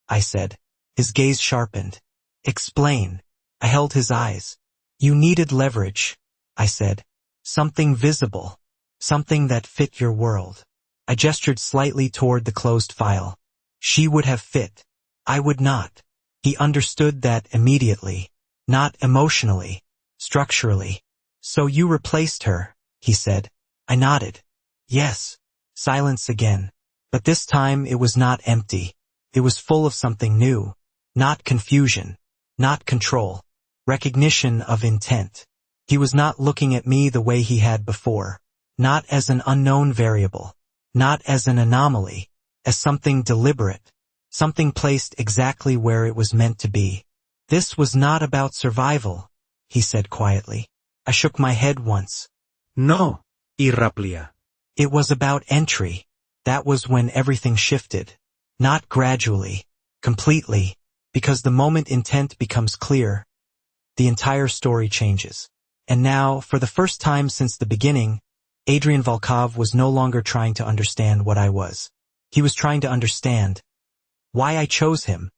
I said. His gaze sharpened. Explain. I held his eyes. You needed leverage, I said. Something visible. Something that fit your world. I gestured slightly toward the closed file. She would have fit. I would not. He understood that immediately. Not emotionally. Structurally. So you replaced her, he said. I nodded. Yes. Silence again. But this time it was not empty. It was full of something new. Not confusion. Not control. Recognition of intent. He was not looking at me the way he had before. Not as an unknown variable. Not as an anomaly. As something deliberate. Something placed exactly where it was meant to be. This was not about survival, he said quietly. I shook my head once. No, Irraplia. It was about entry. That was when everything shifted. Not gradually. Completely. Because the moment intent becomes clear, the entire story changes. And now, for the first time since the beginning, Adrian Volkov was no longer trying to understand what I was. He was trying to understand why I chose him.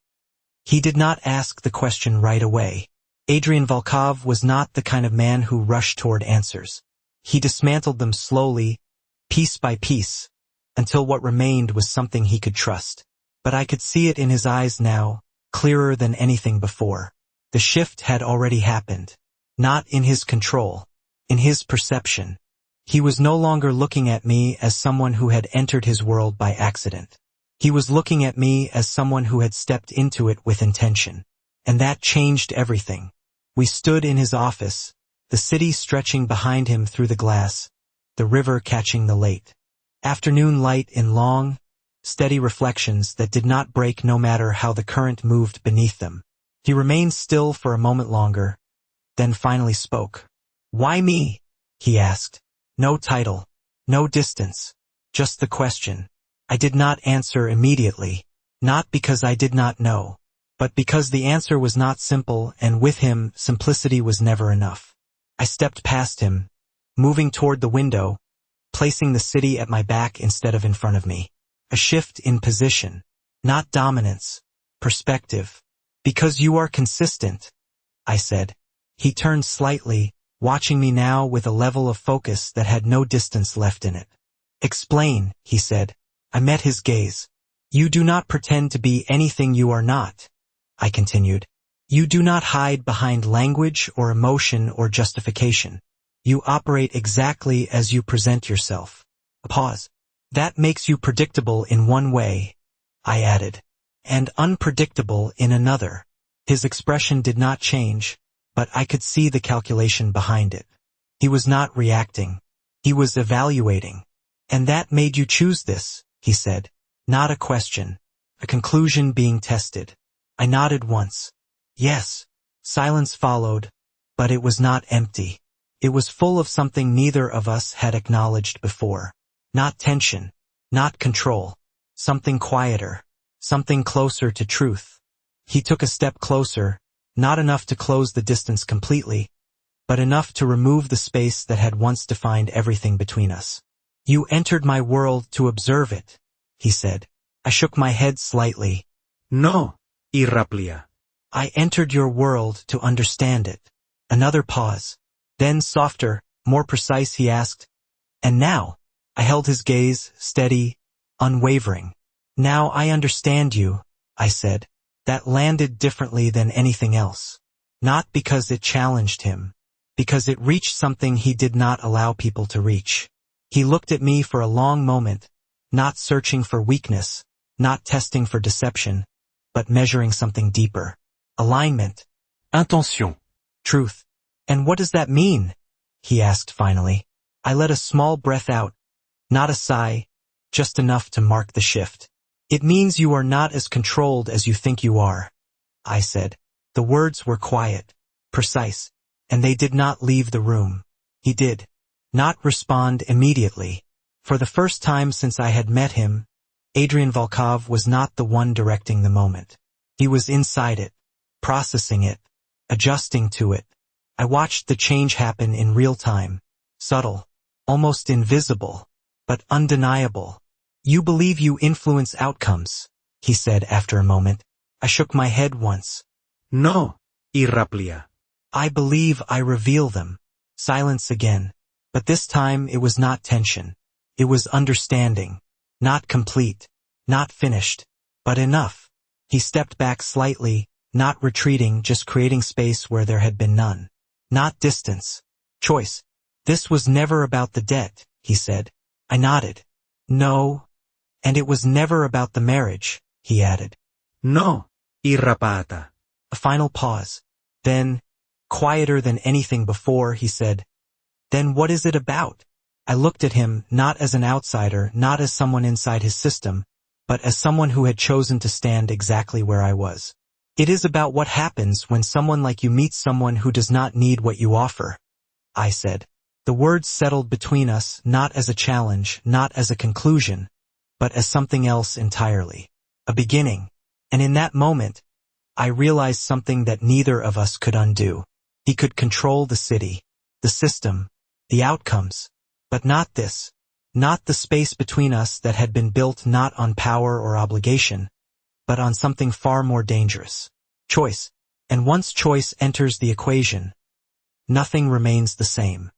He did not ask the question right away. Adrian Volkov was not the kind of man who rushed toward answers. He dismantled them slowly, piece by piece, until what remained was something he could trust. But I could see it in his eyes now, clearer than anything before. The shift had already happened. Not in his control, in his perception. He was no longer looking at me as someone who had entered his world by accident. He was looking at me as someone who had stepped into it with intention. And that changed everything. We stood in his office, the city stretching behind him through the glass, the river catching the late afternoon light in long, steady reflections that did not break no matter how the current moved beneath them. He remained still for a moment longer, then finally spoke. "Why me?" he asked. No title, no distance, just the question. I did not answer immediately, not because I did not know, but because the answer was not simple, and with him, simplicity was never enough. I stepped past him, moving toward the window, placing the city at my back instead of in front of me. A shift in position, not dominance, perspective. "Because you are consistent," I said. He turned slightly, watching me now with a level of focus that had no distance left in it. "Explain," he said. I met his gaze. "You do not pretend to be anything you are not," I continued. "You do not hide behind language or emotion or justification. You operate exactly as you present yourself." A pause. "That makes you predictable in one way," I added, "and unpredictable in another." His expression did not change, but I could see the calculation behind it. He was not reacting. He was evaluating. "And that made you choose this," he said. Not a question. A conclusion being tested. I nodded once. Yes. Silence followed, but it was not empty. It was full of something neither of us had acknowledged before. Not tension. Not control. Something quieter. Something closer to truth. He took a step closer, not enough to close the distance completely, but enough to remove the space that had once defined everything between us. "You entered my world to observe it," he said. I shook my head slightly. No, Irraplia. "I entered your world to understand it." Another pause. Then softer, more precise, he asked, "And now?" I held his gaze, steady, unwavering. "Now I understand you," I said. That landed differently than anything else. Not because it challenged him, because it reached something he did not allow people to reach. He looked at me for a long moment, not searching for weakness, not testing for deception, but measuring something deeper. Alignment. Intention. Truth. "And what does that mean?" he asked finally. I let a small breath out, not a sigh, just enough to mark the shift. "It means you are not as controlled as you think you are," I said. The words were quiet, precise, and they did not leave the room. He did not respond immediately. For the first time since I had met him, Adrian Volkov was not the one directing the moment. He was inside it, processing it, adjusting to it. I watched the change happen in real time, subtle, almost invisible, but undeniable. "You believe you influence outcomes," he said after a moment. I shook my head once. No, Irraplia. "I believe I reveal them." Silence again. But this time it was not tension. It was understanding. Not complete, not finished, but enough. He stepped back slightly, not retreating, just creating space where there had been none. Not distance. Choice. "This was never about the debt," he said. I nodded. "No. And it was never about the marriage," he added. No, Irrapata. A final pause. Then, quieter than anything before, he said, "Then what is it about?" I looked at him, not as an outsider, not as someone inside his system, but as someone who had chosen to stand exactly where I was. "It is about what happens when someone like you meets someone who does not need what you offer," I said. The words settled between us, not as a challenge, not as a conclusion, but as something else entirely. A beginning. And in that moment, I realized something that neither of us could undo. He could control the city, the system, the outcomes, but not this. Not the space between us that had been built not on power or obligation, but on something far more dangerous. Choice. And once choice enters the equation, nothing remains the same.